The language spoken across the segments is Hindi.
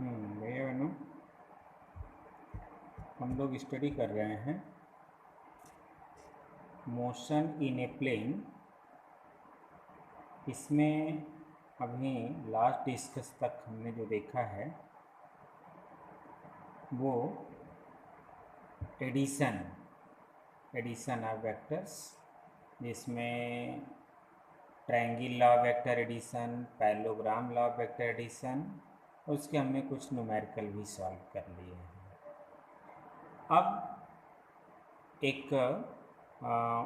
भैया बहनों, हम लोग स्टडी कर रहे हैं मोशन इन ए प्लेन। इसमें अभी लास्ट डिस्कस तक हमने जो देखा है वो एडिशन ऑफ वेक्टर्स, जिसमें triangle law of vector addition, parallelogram law of vector addition, उसके हमने कुछ न्यूमेरिकल भी सॉल्व कर लिए हैं। अब एक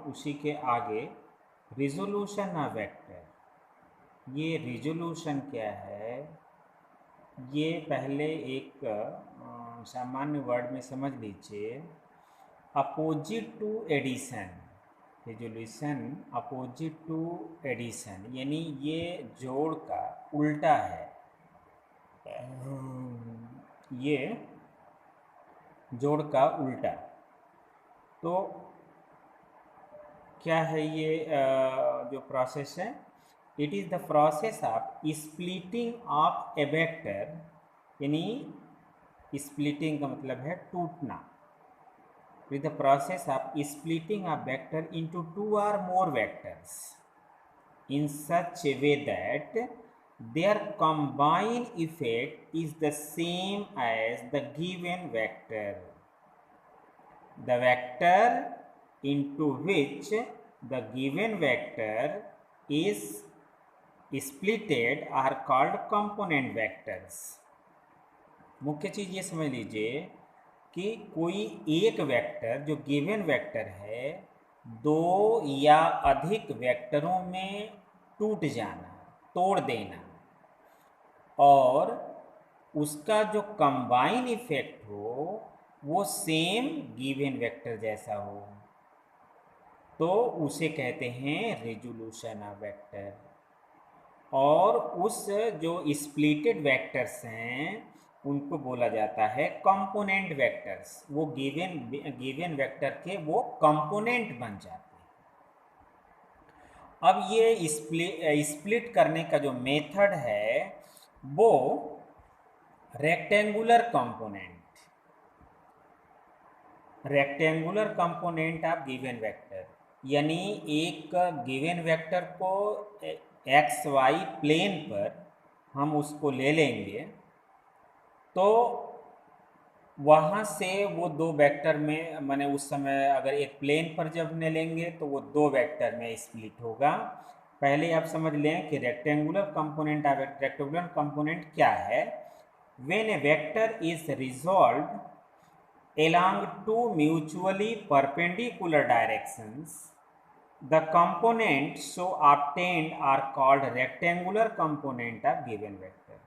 उसी के आगे रिजोल्यूशन ऑफ वेक्टर। ये रिजोल्यूशन क्या है, ये पहले एक सामान्य वर्ड में समझ लीजिए। Opposite to addition, resolution opposite to addition, यानी ये जोड़ का उल्टा है। ये जोड़ का उल्टा। तो क्या है ये जो प्रोसेस है? It is the process of splitting of a vector, यानी स्प्लिटिंग का मतलब है टूटना। With the process of splitting of vector into two और more vectors in such a way that their combined effect is the same as the given vector. The vector into which the given vector is splitted are called component vectors. मुख्य चीज़ ये समझ लीजिए कि कोई एक वेक्टर जो गिवन वेक्टर है, दो या अधिक वेक्टरों में टूट जाना, तोड़ देना, और उसका जो कंबाइन इफेक्ट हो वो सेम गिवन वेक्टर जैसा हो, तो उसे कहते हैं रिजोल्यूशन ऑफ वेक्टर। और उस जो स्प्लिटेड वेक्टर्स हैं उनको बोला जाता है कंपोनेंट वेक्टर्स। वो गिवन वेक्टर के वो कंपोनेंट बन जाते हैं। अब ये स्प्लिट करने का जो मेथड है वो rectangular component of given vector, यानी एक गिवन वेक्टर को एक्स वाई प्लेन पर हम उसको ले लेंगे, तो वहाँ से वो दो वेक्टर में, माने उस समय अगर एक प्लेन पर जब ने लेंगे तो वो दो वेक्टर में स्प्लिट होगा। पहले आप समझ लें कि रेक्टेंगुलर कंपोनेंट क्या है। When A vector is resolved along two mutually perpendicular directions, the components so obtained are called rectangular component of given vector.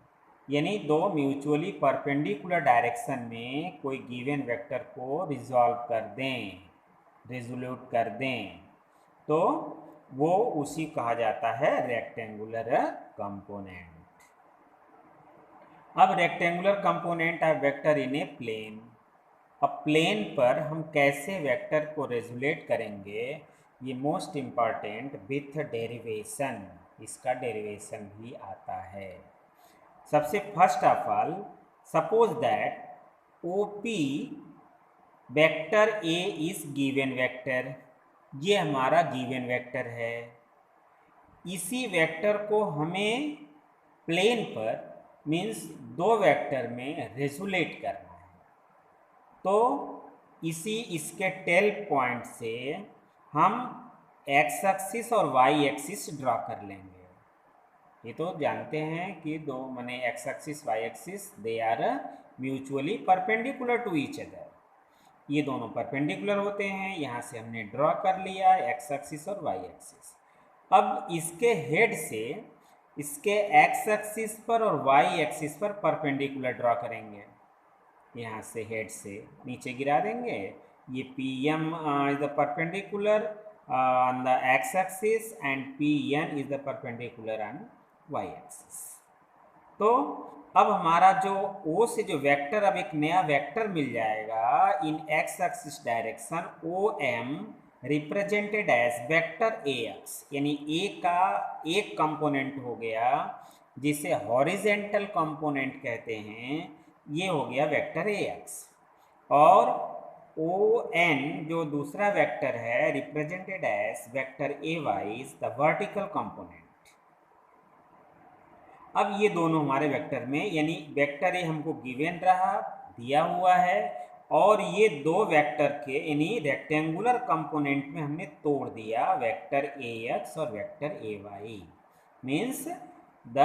यानी दो म्यूचुअली परपेंडिकुलर डायरेक्शन में कोई गिवन वेक्टर को रिजॉल्व कर दें, रिजोल्यूट कर दें, तो वो उसी कहा जाता है रेक्टेंगुलर कंपोनेंट। अब rectangular component of vector in a plane. अब प्लेन पर हम कैसे वेक्टर को रेजुलेट करेंगे, ये मोस्ट इम्पॉर्टेंट विथ डेरिवेशन, इसका डेरिवेशन भी आता है। सबसे first of all, suppose that OP vector A is given vector, ये हमारा गिवन वेक्टर है। इसी वेक्टर को हमें प्लेन पर मीन्स दो वेक्टर में रेजुलेट करना है, तो इसके टेल पॉइंट से हम एक्स एक्सिस और वाई एक्सिस ड्रॉ कर लेंगे। ये तो जानते हैं कि दो माने x axis y axis they are mutually perpendicular to each other. ये दोनों परपेंडिकुलर होते हैं, यहाँ से हमने ड्रॉ कर लिया एक्स एक्सिस और वाई एक्सिस। अब इसके हेड से इसके एक्स एक्सिस पर और वाई एक्सिस पर परपेंडिकुलर ड्रॉ करेंगे। यहाँ से हेड से नीचे गिरा देंगे। ये PM is the perpendicular on the x axis and PN is the perpendicular on y axis. तो अब हमारा जो O से जो वेक्टर, अब एक नया वेक्टर मिल जाएगा in x axis direction, OM represented as vector AX, यानी A का एक कंपोनेंट हो गया जिसे हॉरिजेंटल कंपोनेंट कहते हैं। ये हो गया वेक्टर ए एक्स, और ओ एन जो दूसरा वेक्टर है represented as vector A y is the vertical component. अब ये दोनों हमारे वेक्टर में, यानी वेक्टर ए हमको गिवन रहा, दिया हुआ है, और ये दो वेक्टर के यानी रेक्टेंगुलर कंपोनेंट में हमने तोड़ दिया वेक्टर ए एक्स और vector A y. Means the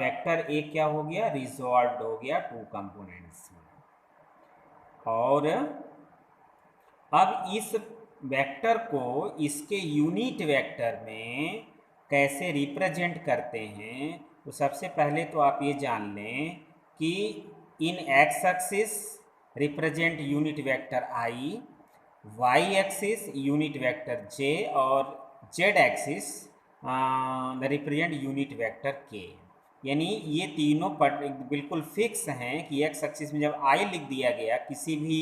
vector A क्या हो गया, रिजॉल्व हो गया टू कंपोनेंट्स में। और अब इस वेक्टर को इसके यूनिट वेक्टर में कैसे रिप्रेजेंट करते हैं, तो सबसे पहले तो आप ये जान लें कि in x axis represent unit vector i, y axis unit vector j, और z axis represent unit vector k. यानी ये तीनों बिल्कुल फिक्स हैं कि एक्स एक्सिस में जब आई लिख दिया गया किसी भी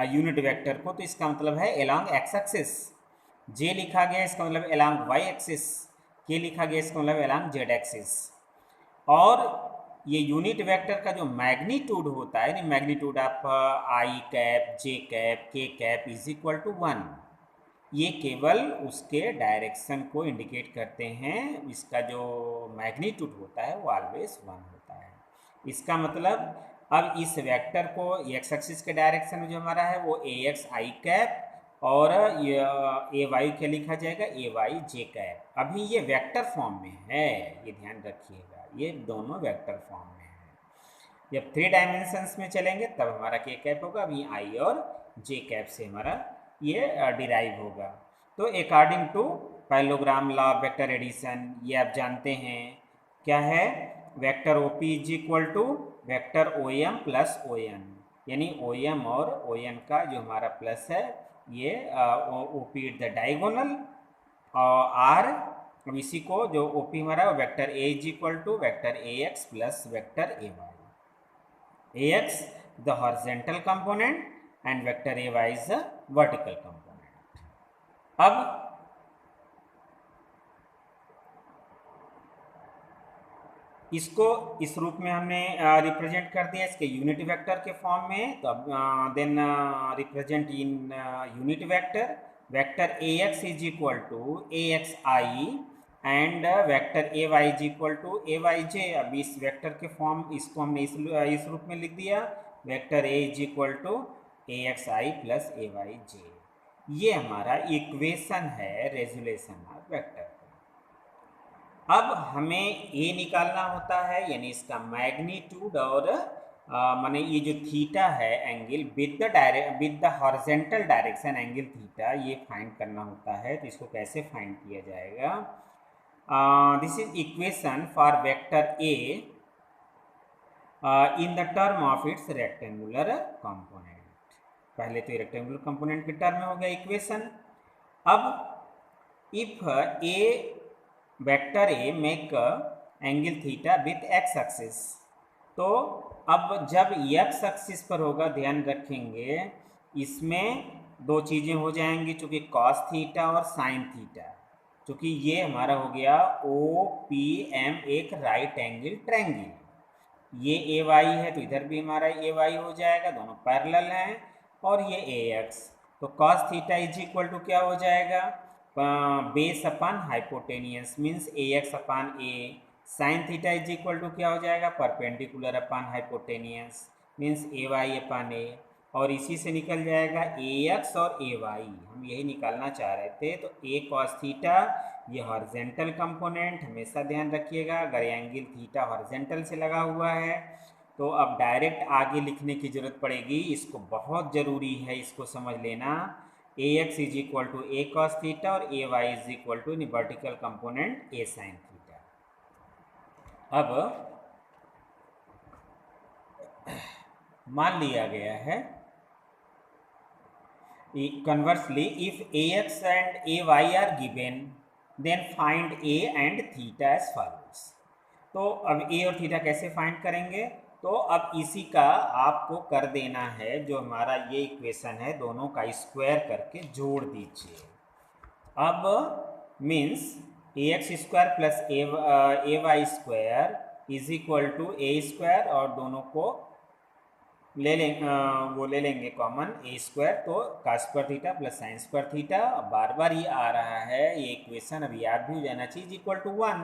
यूनिट वेक्टर को, तो इसका मतलब है एलॉन्ग एक्स एक्सिस। जे लिखा गया इसका मतलब एलॉन्ग वाई एक्सिस, के लिखा गया इसका मतलब एलॉन्ग जेड एक्सिस। और ये यूनिट वेक्टर का जो मैग्नीट्यूड होता है, magnitude of I cap J cap के कैप इज इक्वल टू 1, ये केवल उसके डायरेक्शन को इंडिकेट करते हैं। इसका जो मैग्नीट्यूड होता है वो ऑलवेज 1 होता है। इसका मतलब अब इस वेक्टर को एक्स एक्सिस के डायरेक्शन में जो हमारा है वो ए एक्स आई कैप, और ए वाई क्या लिखा जाएगा, ए वाई जे कैप। अभी ये वेक्टर फॉर्म में है, ये ध्यान रखिएगा, ये दोनों वेक्टर फॉर्म में है। जब 3 डायमेंशंस में चलेंगे तब हमारा के कैप होगा, अभी आई और जे कैप से हमारा ये डिराइव होगा। तो according to parallelogram law of vector addition, ये आप जानते हैं क्या है, vector O P is equal to vector O M plus O N, यानी ओ एम और ओ एन का जो हमारा प्लस है ये O P it the diagonal R. अब इसी को जो ओ पी हमारा vector A is equal to vector A x plus vector A y. A x the horizontal component and vector ay is the vertical component। अब इसको इस रूप में हमने रिप्रेजेंट कर दिया इसके यूनिट वेक्टर के फॉर्म में। तो अब then represent in unit vector, vector A x is equal to A x i and vector A y is equal to A y j. अब इस वेक्टर के फॉर्म इसको हमने इस रूप में लिख दिया, vector A is equal to A x i plus A y j. ये हमारा इक्वेशन है रेजुलेशन ऑफ वेक्टर। अब हमें ए निकालना होता है, यानी इसका मैग्नीट्यूड, और माने ये जो थीटा है angle with the horizontal direction angle theta, ये फाइंड करना होता है। तो इसको कैसे फाइंड किया जाएगा, this is equation for vector A in the term of its rectangular component. पहले तो ये रेक्टेंगुलर कंपोनेंट के टर्म में हो गया इक्वेशन। अब if A vector A make angle theta with x axis, तो अब जब एक्स एक्सिस पर होगा, ध्यान रखेंगे इसमें दो चीज़ें हो जाएंगी, चूँकि कॉस थीटा और साइन थीटा। चूँकि ये हमारा हो गया ओ पी एम एक राइट एंगल ट्रायंगल, ये ए वाई है तो इधर भी हमारा ए वाई हो जाएगा, दोनों पैरेलल हैं, और ये ए एक्स। तो cos theta is equal to क्या हो जाएगा, base upon hypotenuse, means A x upon A. Sine theta is equal to क्या हो जाएगा, perpendicular upon hypotenuse, means A y upon A. और इसी से निकल जाएगा ए एक्स और ए वाई, हम यही निकालना चाह रहे थे। तो ए कॉस थीटा ये हॉरिजॉन्टल कंपोनेंट, हमेशा ध्यान रखिएगा अगर एंगल थीटा हॉरिजॉन्टल से लगा हुआ है तो अब डायरेक्ट आगे लिखने की जरूरत पड़ेगी, इसको बहुत ज़रूरी है, इसको समझ लेना। A x is equal to a cos theta और a y is equal to vertical component a sine theta. अब मान लिया गया है conversely if a x and a y are given then find a and theta as follows. तो अब ए और थीटा कैसे फाइंड करेंगे, तो अब इसी का आपको कर देना है, जो हमारा ये इक्वेशन है दोनों का स्क्वायर करके जोड़ दीजिए। अब means A x square plus A y square is equal to a square, और दोनों को ले लेंगे, वो ले लेंगे कॉमन ए स्क्वायर, तो cos square theta plus sine square theta. बार बार ये आ रहा है, ये इक्वेशन अब याद भी हो जाना चाहिए, इक्वल टू 1,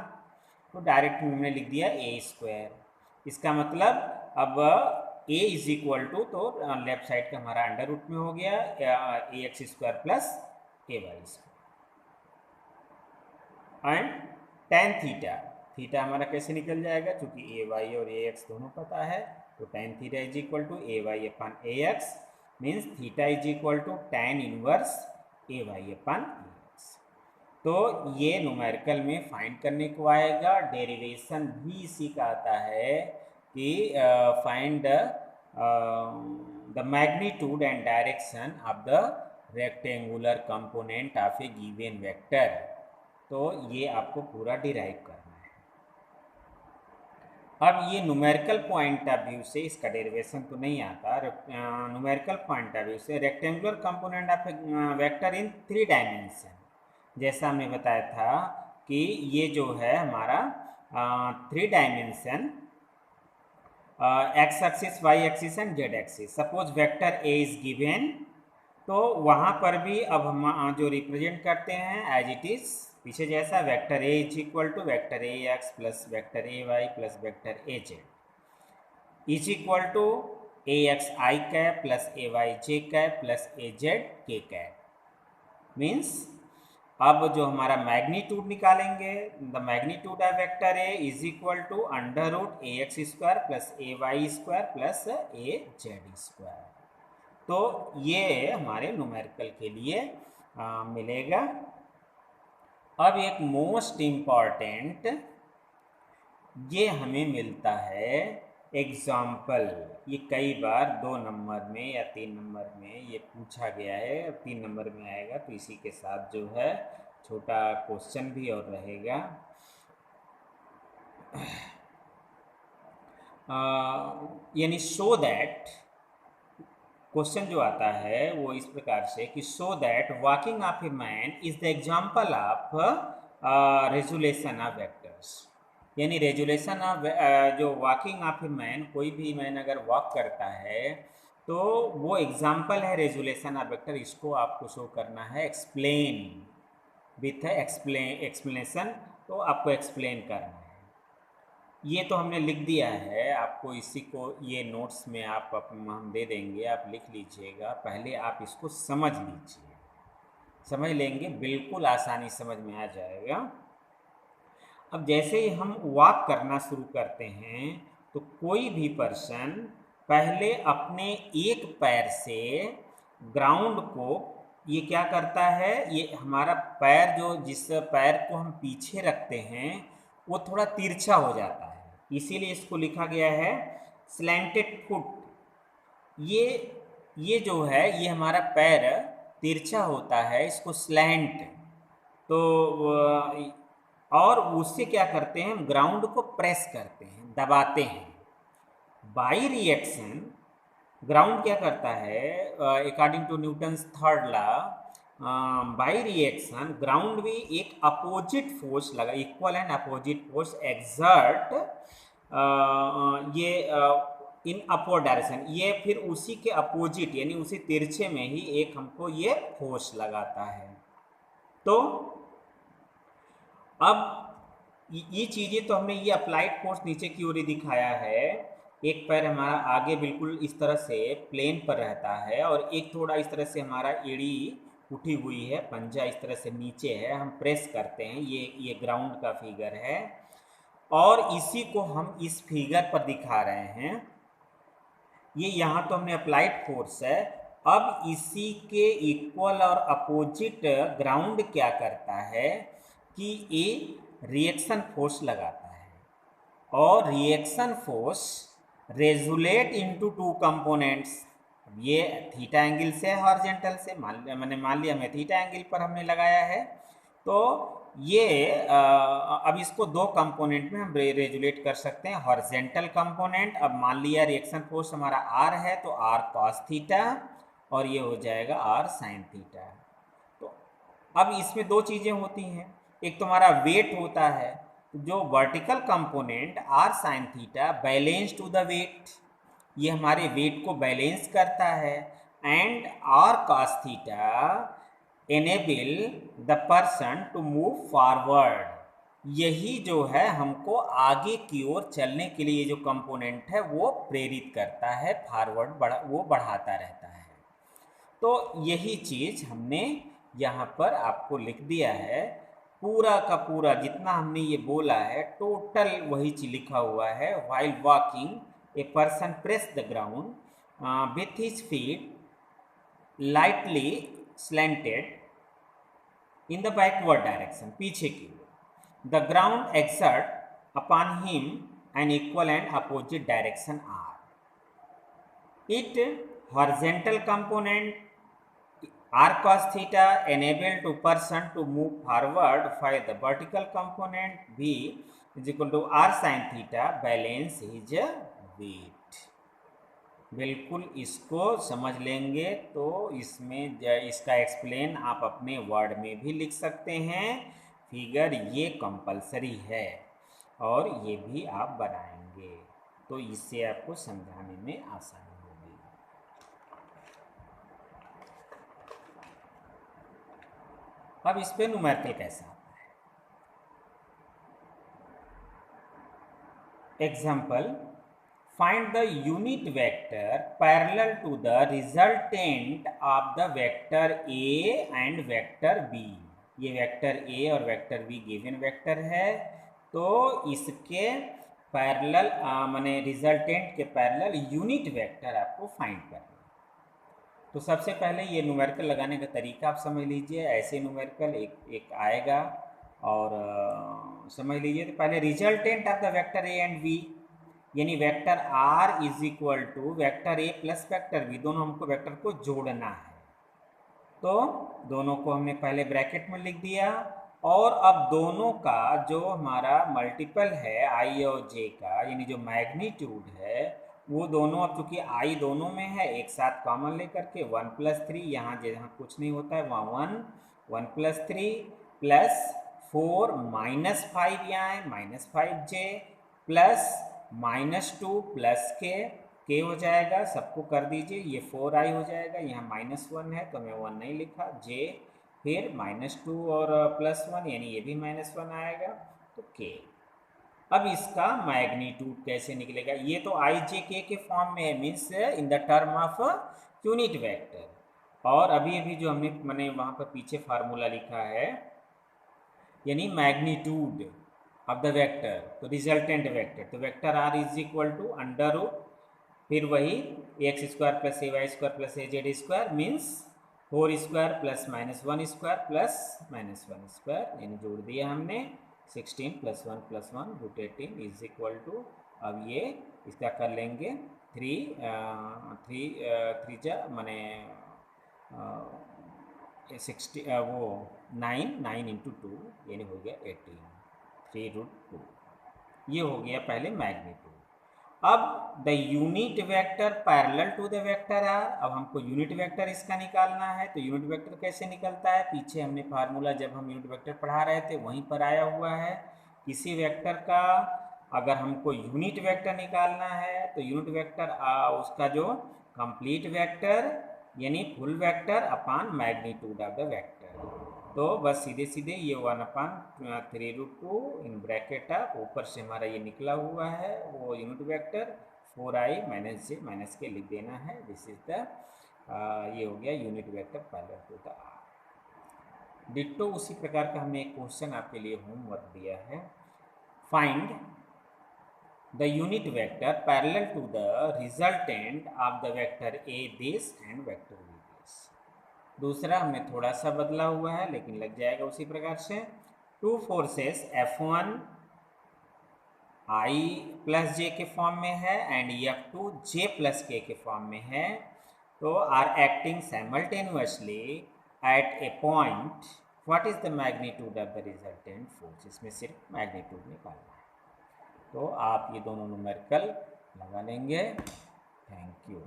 तो डायरेक्ट हमने लिख दिया ए स्क्वायर। इसका मतलब अब ए इज इक्वल टू, तो लेफ्ट साइड का हमारा अंडर रूट में हो गया a x square plus A y square and tan theta. Theta हमारा कैसे निकल जाएगा, क्योंकि ए वाई और ए एक्स दोनों पता है, तो tan theta is equal to A y upon A x, means theta is equal to tan inverse A y upon A x. तो ये न्यूमेरिकल में फाइंड करने को आएगा। डेरिवेशन भी इसी का आता है कि find the magnitude and direction of the rectangular component of A given vector. तो ये आपको पूरा डिराइव करना है। अब ये न्यूमेरिकल पॉइंट ऑफ व्यू से इसका डेरिवेशन तो नहीं आता, न्यूमेरिकल पॉइंट ऑफ व्यू से rectangular component of vector in 3 dimension, जैसा हमने बताया था कि ये जो है हमारा 3 dimension x axis, y axis and z axis. Suppose vector A is given, तो वहाँ पर भी अब हम जो रिप्रेजेंट करते हैं एज इट इज पीछे जैसा, vector A is equal to vector A x plus vector A y plus vector A z is equal to A x i cap plus A y j cap plus A z k cap. Means अब जो हमारा मैग्नीट्यूड निकालेंगे, the magnitude of vector A is equal to under root A x square plus A y square plus A z square. तो ये हमारे न्यूमेरिकल के लिए मिलेगा। अब एक मोस्ट इम्पॉर्टेंट ये हमें मिलता है एग्जाम्पल, ये कई बार 2 नंबर में या 3 नंबर में ये पूछा गया है, 3 नंबर में आएगा, तो इसी के साथ जो है छोटा क्वेश्चन भी और रहेगा। यानी शो दैट, क्वेश्चन जो आता है वो इस प्रकार से कि show that walking of a man is the example of resolution of vectors. यानी रेजुलेशन ऑफ जो वॉकिंग ऑफ ए मैन, कोई भी मैन अगर वॉक करता है तो वो एग्जाम्पल है रेजुलेशन ऑफ वेक्टर। इसको आपको शो करना है, एक्सप्लेन विथ एक्सप्लेनेशन, तो आपको एक्सप्लेन करना है। ये तो हमने लिख दिया है, आपको इसी को ये नोट्स में आप हम दे देंगे, आप लिख लीजिएगा। पहले आप इसको समझ लीजिए, समझ लेंगे बिल्कुल आसानी समझ में आ जाएगा। अब जैसे ही हम वॉक करना शुरू करते हैं तो कोई भी पर्सन पहले अपने एक पैर से ग्राउंड को, ये क्या करता है, ये हमारा पैर जो जिस पैर को हम पीछे रखते हैं वो थोड़ा तिरछा हो जाता है, इसीलिए इसको लिखा गया है स्लैंटेड फुट। ये जो है ये हमारा पैर तिरछा होता है, इसको स्लैंट, तो और उससे क्या करते हैं, हम ग्राउंड को प्रेस करते हैं, दबाते हैं। बाई रिएक्शन ग्राउंड क्या करता है, according to Newton's third law, by reaction ground भी एक अपोजिट फोर्स लगा, equal and opposite force exert ये इन अपवर्ड डायरेक्शन, ये फिर उसी के अपोजिट यानी उसी तिरछे में ही एक हमको ये फोर्स लगाता है। तो अब ये चीज़ें तो हमने ये अप्लाइड फोर्स नीचे की ओर ही दिखाया है। एक पैर हमारा आगे बिल्कुल इस तरह से प्लेन पर रहता है और एक थोड़ा इस तरह से हमारा एड़ी उठी हुई है, पंजा इस तरह से नीचे है, हम प्रेस करते हैं। ये ग्राउंड का फिगर है और इसी को हम इस फिगर पर दिखा रहे हैं। ये यहाँ तो हमने अप्लाइड फोर्स है। अब इसी के इक्वल और अपोजिट ग्राउंड क्या करता है कि ये रिएक्शन फोर्स लगाता है और रिएक्शन फोर्स रेजुलेट इनटू 2 कंपोनेंट्स। ये थीटा एंगल से हॉरिजॉन्टल से मान लिया हमें थीटा एंगल पर हमने लगाया है, तो ये अब इसको 2 कंपोनेंट में हम रेजुलेट कर सकते हैं। हॉरिजॉन्टल कंपोनेंट, अब मान लिया रिएक्शन फोर्स हमारा आर है तो आर कॉस थीटा और ये हो जाएगा आर साइन थीटा। तो अब इसमें 2 चीज़ें होती हैं, एक तो हमारा वेट होता है, जो vertical component R sine theta balance to the weight, ये हमारे वेट को बैलेंस करता है, and R cos theta enable the person to move forward, यही जो है हमको आगे की ओर चलने के लिए जो कंपोनेंट है वो प्रेरित करता है, फॉरवर्ड वो बढ़ाता रहता है। तो यही चीज़ हमने यहाँ पर आपको लिख दिया है, पूरा का पूरा जितना हमने ये बोला है टोटल वही चीज लिखा हुआ है। While walking a person press the ground with his feet lightly slanted in the backward direction, पीछे की ओर। The ground exert upon him an equal and opposite direction r. It horizontal component r cos theta enable to person to move forward, while the vertical component v is equal to r sin theta balance his weight। बिल्कुल इसको समझ लेंगे तो इसमें इसका एक्सप्लेन आप अपने वर्ड में भी लिख सकते हैं। फिगर ये कंपलसरी है और ये भी आप बनाएंगे तो इससे आपको समझाने में आसानी होगी। अब इस पे न्यूमेरिकल कैसा आता है। Example, find the unit vector parallel to the resultant of the vector A and vector B. ये वेक्टर ए और वेक्टर बी गिवन वेक्टर है, तो इसके पैरेलल माने रिजल्टेंट के पैरेलल यूनिट वेक्टर आपको फाइंड करना। तो सबसे पहले ये न्यूमेरिकल लगाने का तरीका आप समझ लीजिए। ऐसे न्यूमेरिकल एक आएगा और समझ लीजिए। तो पहले resultant of the vector A and b, यानी vector are is equal to vector a plus vector b, दोनों हमको वेक्टर को जोड़ना है। तो दोनों को हमने पहले ब्रैकेट में लिख दिया और अब दोनों का जो हमारा मल्टीपल है आई और जे का, यानी जो मैग्नीट्यूड है वो दोनों, अब चूंकि आई दोनों में है एक साथ कॉमन लेकर के 1 + 3, यहाँ जहाँ कुछ नहीं होता है वहाँ 1 + 3 प्लस 4 -5 यहाँ है -5j प्लस -2 प्लस के हो जाएगा, सबको कर दीजिए, ये 4i हो जाएगा, यहाँ -1 है तो मैं 1 नहीं लिखा, j फिर -2 और +1 यानी ये भी -1 आएगा तो k। अब इसका मैग्नीट्यूड कैसे निकलेगा, ये तो आई जे के फॉर्म में है, means in the term of unit vector. और अभी अभी जो हमने मैंने वहाँ पर पीछे फार्मूला लिखा है, यानी मैग्नीट्यूड ऑफ द वेक्टर, तो रिजल्टेंट वेक्टर, तो vector are is equal to under root फिर वही x² + ay² + az² means 4² plus -1² plus -1², यानी जोड़ दिया हमने 16 + 1 + 1 √18 इज इक्वल टू, अब ये इसका कर लेंगे 3 जा माने 60 वो 9 × 2 यानी हो गया 18 3√2। ये हो गया पहले मैग्नीट्यूड। अब the unit vector parallel to the vector R, अब हमको यूनिट वेक्टर इसका निकालना है। तो यूनिट वेक्टर कैसे निकलता है, पीछे हमने फार्मूला जब हम यूनिट वेक्टर पढ़ा रहे थे वहीं पर आया हुआ है। किसी वेक्टर का अगर हमको यूनिट वेक्टर निकालना है तो यूनिट वेक्टर उसका जो कंप्लीट वेक्टर यानी full vector upon magnitude of the vector. तो बस सीधे सीधे ये 1/3√2 इन ब्रैकेट ऑफ, ऊपर से हमारा ये निकला हुआ है वो unit vector 4i - j - k लिख देना है। दिस इज द ये हो गया unit vector parallel to the R. Ditto उसी प्रकार का हमने एक क्वेश्चन आपके लिए होमवर्क दिया है, find the unit vector parallel to the resultant of the vector A this and vector B this. दूसरा हमने थोड़ा सा बदला हुआ है लेकिन लग जाएगा उसी प्रकार से। 2 फोर्सेस F1 I + j के फॉर्म में है एंड F2 j + k के फॉर्म में है, तो are acting simultaneously at a point, what is the magnitude of the resultant force, इसमें सिर्फ मैग्नीट्यूड निकालना है। तो आप ये दोनों न्यूमेरिकल लगा लेंगे। Thank you.